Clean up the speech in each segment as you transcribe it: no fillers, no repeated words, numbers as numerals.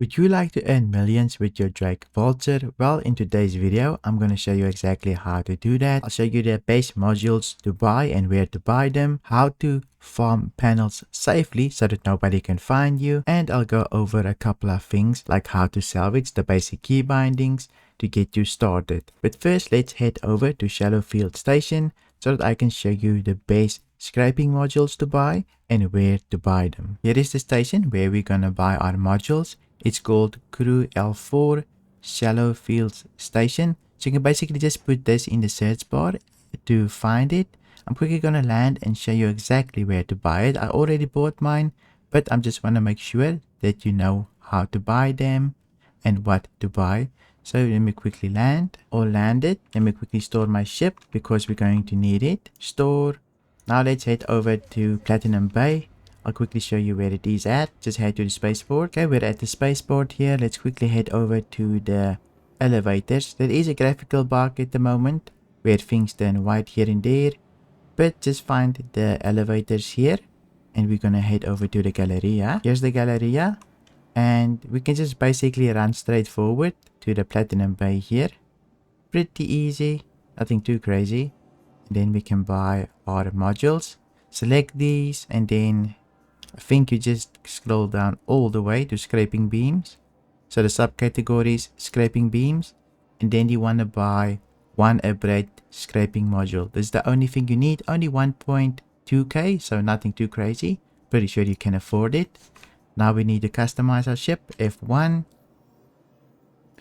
Would you like to earn millions with your Drake Vulture? Well, in today's video, I'm going to show you exactly how to do that. I'll show you the base modules to buy and where to buy them, how to farm panels safely so that nobody can find you, and I'll go over a couple of things like how to salvage the basic key bindings to get you started. But first, let's head over to Shallow Field Station so that I can show you the base scraping modules to buy and where to buy them. Here is the station where we're going to buy our modules. It's called Crew L4 Shallow Fields Station. So you can basically just put this in the search bar to find it. I'm quickly going to land and show you exactly where to buy it. I already bought mine, but I just want to make sure that you know how to buy them and what to buy. So let me quickly land or land it. Let me quickly store my ship because we're going to need it. Store. Now let's head over to Platinum Bay. I'll quickly show you where it is at. Just head to the spaceport. Okay, we're at the spaceport here. Let's quickly head over to the elevators. There is a graphical bug at the moment where things turn white here and there. But just find the elevators here. And we're going to head over to the Galleria. Here's the Galleria. And we can just basically run straight forward to the Platinum Bay here. Pretty easy. Nothing too crazy. And then we can buy our modules. Select these and then I think you just scroll down all the way to scraping beams. So the subcategories scraping beams, and then you want to buy one upgrade scraping module. This is the only thing you need, only 1.2k, so nothing too crazy. Pretty sure you can afford it. Now we need to customize our ship. F1,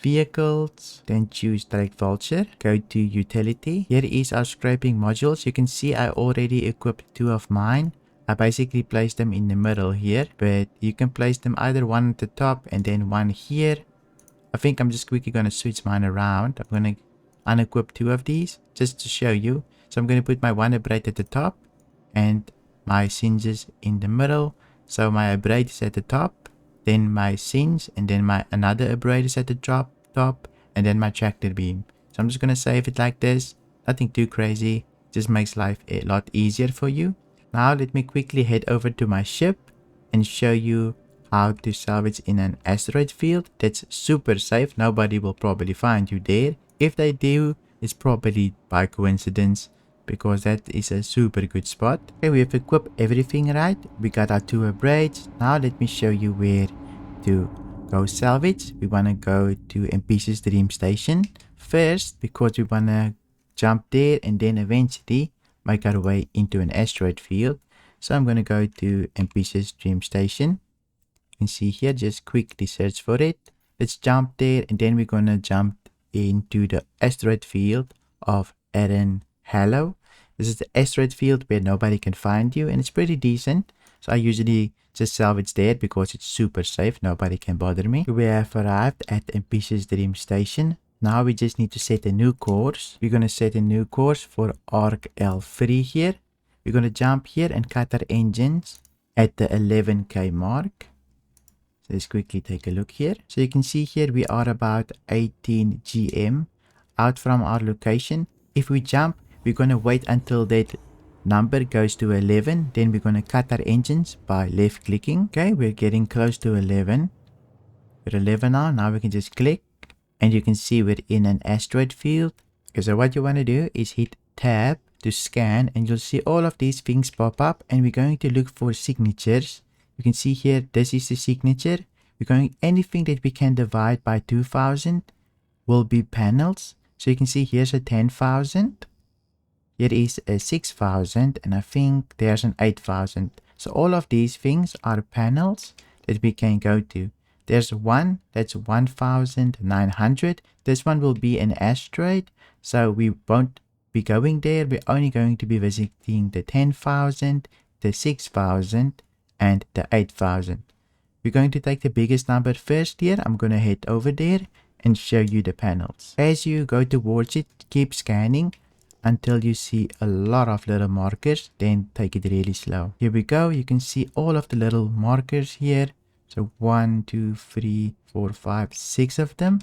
vehicles, then choose Drake Vulture, go to utility. Here is our scraping modules. You can see I already equipped 2 of mine. I basically placed them in the middle here, but you can place them either one at the top and then one here. I think I'm just quickly going to switch mine around. I'm going to unequip 2 of these just to show you. So I'm going to put my one upgrade at the top and my singes in the middle. So my upgrade is at the top, then my singe, and then my another upgrade is at the top, and then my tractor beam. So I'm just going to save it like this. Nothing too crazy. Just makes life a lot easier for you. Now let me quickly head over to my ship and show you how to salvage in an asteroid field. That's super safe. Nobody will probably find you there. If they do, it's probably by coincidence because that is a super good spot. Okay, we have equipped everything right. We got our 2 upgrades. Now let me show you where to go salvage. We want to go to Ambitious Dream Station first because we want to jump there and then eventually make our way into an asteroid field. So I'm going to go to Ambitious Dream Station. You can see here, just quickly search for it. Let's jump there and then we're going to jump into the asteroid field of Aaron Hallow. This is the asteroid field where nobody can find you and it's pretty decent. So I usually just salvage there because it's super safe. Nobody can bother me. We have arrived at Ambitious Dream Station. Now we just need to set a new course. We're going to set a new course for Arc L3 here. We're going to jump here and cut our engines at the 11k mark. So let's quickly take a look here. So you can see here we are about 18 GM out from our location. If we jump, we're going to wait until that number goes to 11. Then we're going to cut our engines by left clicking. Okay, we're getting close to 11. We're 11 now. Now we can just click. And you can see we're in an asteroid field. Okay, so what you want to do is hit tab to scan and you'll see all of these things pop up and we're going to look for signatures. You can see here, this is the signature. We're going, anything that we can divide by 2000 will be panels. So you can see here's a 10,000. Here is a 6,000 and I think there's an 8,000. So all of these things are panels that we can go to. There's one that's 1,900. This one will be an asteroid, so we won't be going there. We're only going to be visiting the 10,000, the 6,000, and the 8,000. We're going to take the biggest number first here. I'm going to head over there and show you the panels. As you go towards it, keep scanning until you see a lot of little markers, then take it really slow. Here we go. You can see all of the little markers here. So 1, 2, 3, 4, 5, 6 of them.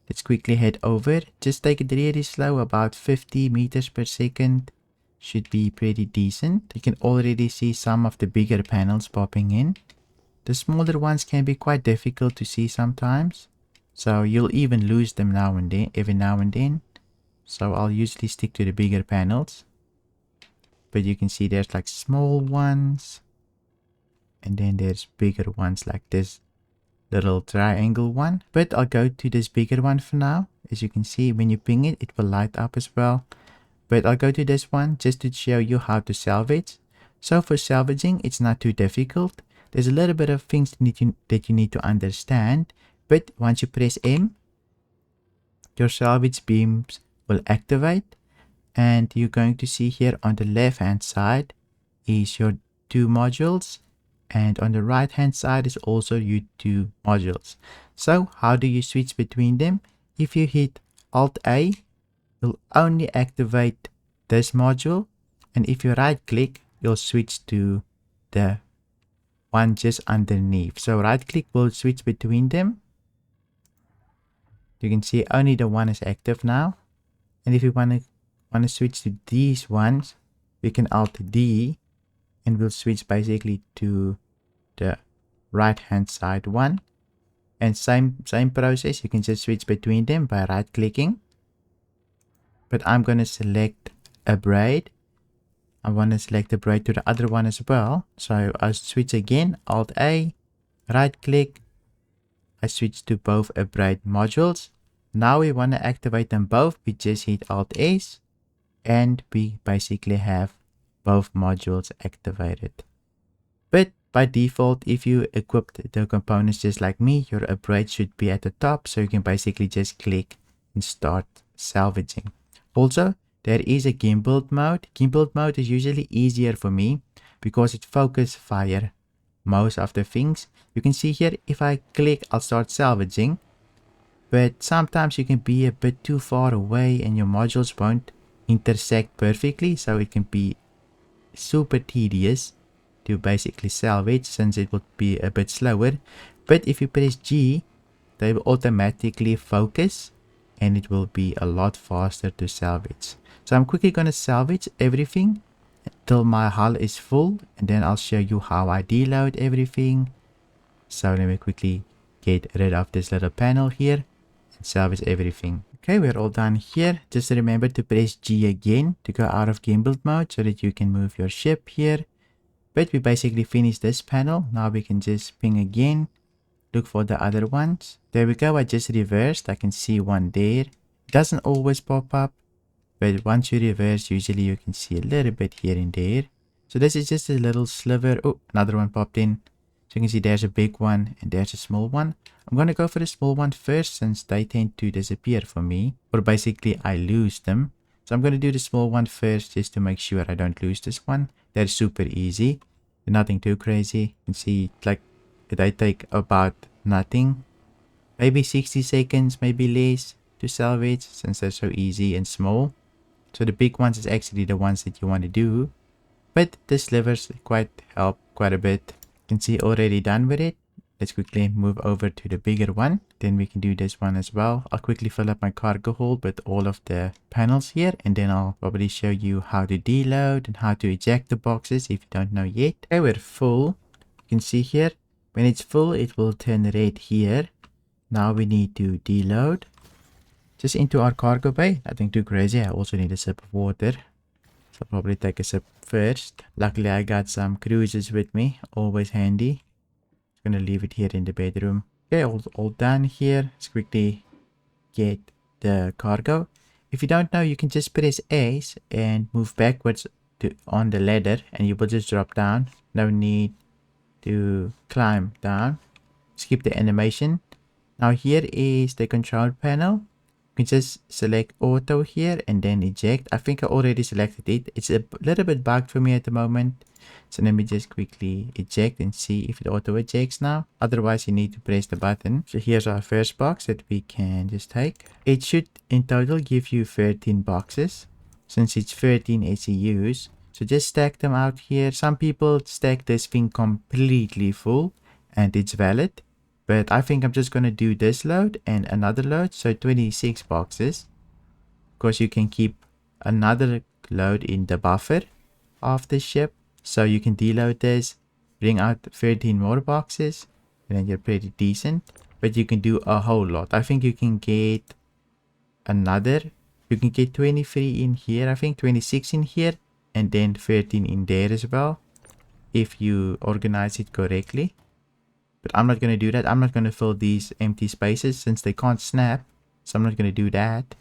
Let's quickly head over. Just take it really slow, about 50 meters per second. Should be pretty decent. You can already see some of the bigger panels popping in. The smaller ones can be quite difficult to see sometimes, so you'll even lose them now and then, every now and then. So I'll usually stick to the bigger panels. But you can see there's like small ones, and then there's bigger ones like this little triangle one. But I'll go to this bigger one for now. As you can see, when you ping it, it will light up as well. But I'll go to this one just to show you how to salvage. So for salvaging, it's not too difficult. There's a little bit of things that you need to understand. But once you press M, your salvage beams will activate. And you're going to see here on the left hand side is your 2 modules. And on the right hand side is also your 2 modules. So how do you switch between them? If you hit Alt A, you'll only activate this module. And if you right click, you'll switch to the one just underneath. So right click will switch between them. You can see only the one is active now. And if you want to switch to these ones, we can Alt D and we'll switch basically to the right hand side one. And same process, you can just switch between them by right clicking. But I'm going to select a braid. I want to select the braid to the other one as well. So I'll switch again, Alt A, right click. I switch to both a braid modules. Now we want to activate them both. We just hit Alt S and we basically have both modules activated. But by default, if you equipped the components just like me, your braid should be at the top. So you can basically just click and start salvaging. Also, there is a gimbaled mode. Gimbaled mode is usually easier for me because it focuses fire most of the things. You can see here, if I click, I'll start salvaging. But sometimes you can be a bit too far away and your modules won't intersect perfectly. So it can be super tedious to basically salvage since it would be a bit slower. But if you press G, they will automatically focus and it will be a lot faster to salvage. So I'm quickly going to salvage everything until my hull is full, and then I'll show you how I deload everything. So let me quickly get rid of this little panel here and salvage everything. Okay, we're all done here. Just remember to press G again to go out of gimbaled mode so that you can move your ship here. But we basically finished this panel. Now we can just ping again. Look for the other ones. There we go. I just reversed. I can see one there. It doesn't always pop up, but once you reverse, usually you can see a little bit here and there. So this is just a little sliver. Oh, another one popped in. So you can see there's a big one and there's a small one. I'm going to go for the small one first since they tend to disappear for me. Or basically I lose them. So I'm going to do the small one first just to make sure I don't lose this one. That's super easy. Nothing too crazy. You can see like they take about nothing. Maybe 60 seconds, maybe less to salvage since they're so easy and small. So the big ones is actually the ones that you want to do. But the slivers help quite a bit. You can see already done with it. Let's quickly move over to the bigger one. Then we can do this one as well. I'll quickly fill up my cargo hold with all of the panels here. And then I'll probably show you how to deload and how to eject the boxes if you don't know yet. Okay, we're full. You can see here, when it's full, it will turn red here. Now we need to deload. Just into our cargo bay. Nothing too crazy. I also need a sip of water. So I'll probably take a sip first. Luckily, I got some cruisers with me. Always handy. Gonna leave it here in the bedroom. Okay, all done here. Let's quickly get the cargo. If you don't know, you can just press S and move backwards on the ladder and you will just drop down. No need to climb down. Skip the animation. Now here is the control panel. You can just select auto here and then eject. I think I already selected it. It's a little bit bugged for me at the moment. So let me just quickly eject and see if it auto ejects now. Otherwise, you need to press the button. So here's our first box that we can just take. It should in total give you 13 boxes since it's 13 SEUs. So just stack them out here. Some people stack this thing completely full and it's valid. But I think I'm just going to do this load and another load. So 26 boxes. Of course, you can keep another load in the buffer of the ship. So you can deload this bring out 13 more boxes, and then you're pretty decent. But you can do a whole lot. I think you can get another, you can get 23 in here, I think 26 in here, and then 13 in there as well, if you organize it correctly. But I'm not going to do that. I'm not going to fill these empty spaces since they can't snap, so I'm not going to do that.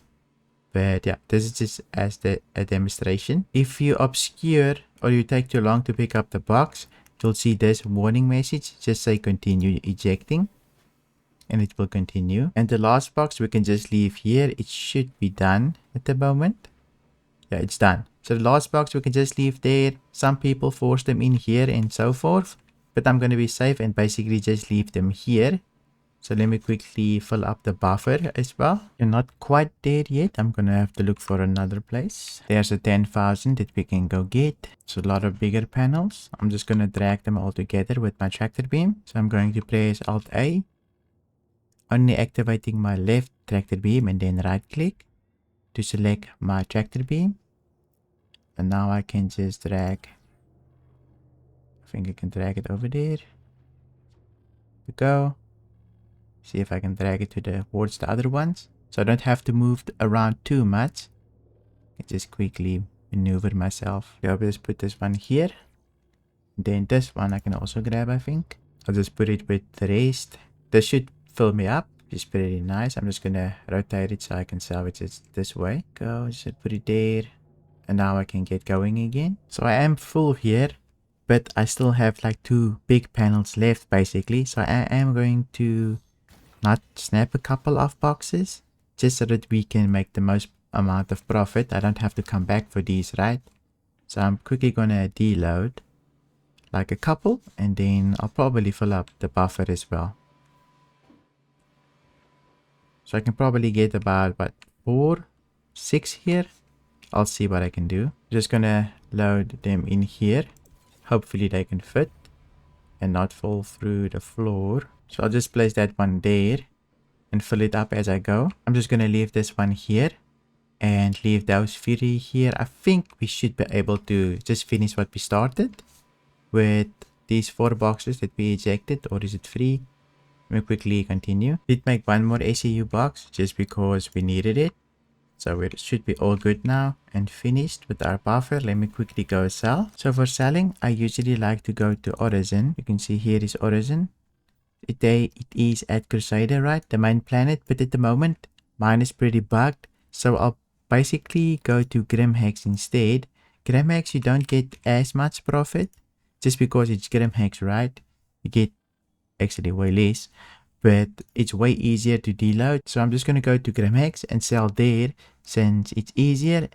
But yeah, this is just as a demonstration. If you obscure or you take too long to pick up the box, you'll see this warning message, just say continue ejecting, and it will continue. And the last box we can just leave here. It should be done at the moment. Yeah, it's done. So the last box we can just leave there. Some people force them in here and so forth, but I'm going to be safe and basically just leave them here. So let me quickly fill up the buffer as well. You're not quite there yet. I'm going to have to look for another place. There's a 10,000 that we can go get. It's a lot of bigger panels. I'm just going to drag them all together with my tractor beam. So I'm going to press Alt A, only activating my left tractor beam, and then right click to select my tractor beam. And now I can just drag. I think I can drag it over there. There we go. See if I can drag it towards the other ones. So I don't have to move around too much. I just quickly maneuver myself. Okay, I'll just put this one here. Then this one I can also grab, I think. I'll just put it with the rest. This should fill me up. It's pretty nice. I'm just gonna rotate it so I can salvage it this way. Go, just put it there. And now I can get going again. So I am full here, but I still have like 2 big panels left basically. So I am going to not snap a couple of boxes just so that we can make the most amount of profit. I don't have to come back for these, right? So I'm quickly gonna deload like a couple, and then I'll probably fill up the buffer as well. So I can probably get about what, 4, 6 here. I'll see what I can do. Just gonna load them in here. Hopefully they can fit and not fall through the floor. So I'll just place that one there and fill it up as I go. I'm just gonna leave this one here and leave those 3 here. I think we should be able to just finish what we started with these 4 boxes that we ejected. Or is it 3? Let me quickly continue. Did make one more SEU box just because we needed it. So it should be all good now and finished with our buffer. Let me quickly go sell. So for selling, I usually like to go to Origin. You can see here is Origin. It is at Crusader, right? The main planet. But at the moment, mine is pretty bugged. So I'll basically go to Grimhex instead. Grimhex, you don't get as much profit just because it's Grimhex, right? You get actually way less, but it's way easier to deload. So I'm just going to go to Grimhex and sell there since it's easier.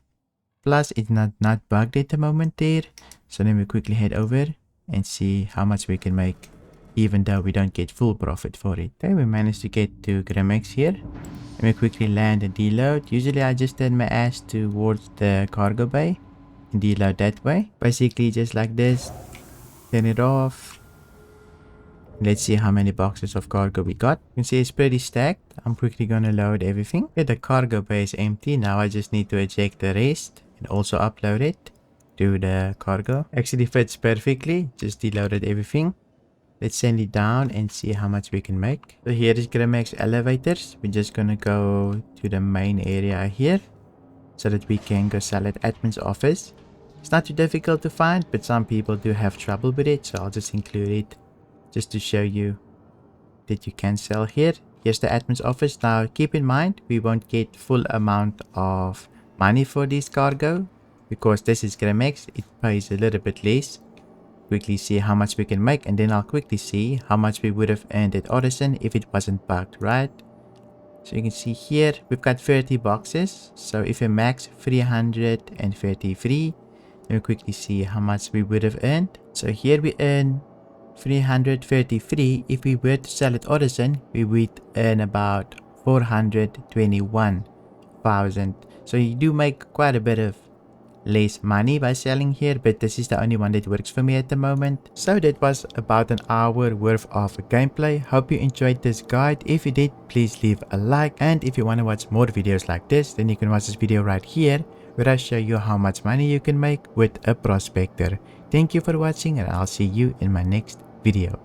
Plus it's not bugged at the moment there. So let me quickly head over and see how much we can make, even though we don't get full profit for it. Okay, we managed to get to Grimhex here. Let me quickly land and deload. Usually I just turn my ass towards the cargo bay and deload that way. Basically just like this. Turn it off. Let's see how many boxes of cargo we got. You can see it's pretty stacked. I'm quickly gonna load everything. Okay, the cargo bay is empty. Now I just need to eject the rest and also upload it to the cargo. Actually fits perfectly. Just deloaded everything. Let's send it down and see how much we can make. So here is Grimhex elevators. We're just gonna go to the main area here so that we can go sell at admin's office. It's not too difficult to find, but some people do have trouble with it, so I'll just include it just to show you that you can sell here. Here's the admin's office. Now keep in mind, we won't get full amount of money for this cargo because this is Grimhex. It pays a little bit less. Quickly see how much we can make, and then I'll quickly see how much we would have earned at Origin if it wasn't bugged, right? So you can see here we've got 30 boxes. So if we max 333, let me quickly see how much we would have earned. So here we earn 333. If we were to sell at Origin, we would earn about 421,000. So you do make quite a bit of less money by selling here, but this is the only one that works for me at the moment. So that was about an hour worth of gameplay. Hope you enjoyed this guide. If you did, please leave a like, and if you want to watch more videos like this, then you can watch this video right here where I show you how much money you can make with a prospector. Thank you for watching and I'll see you in my next video.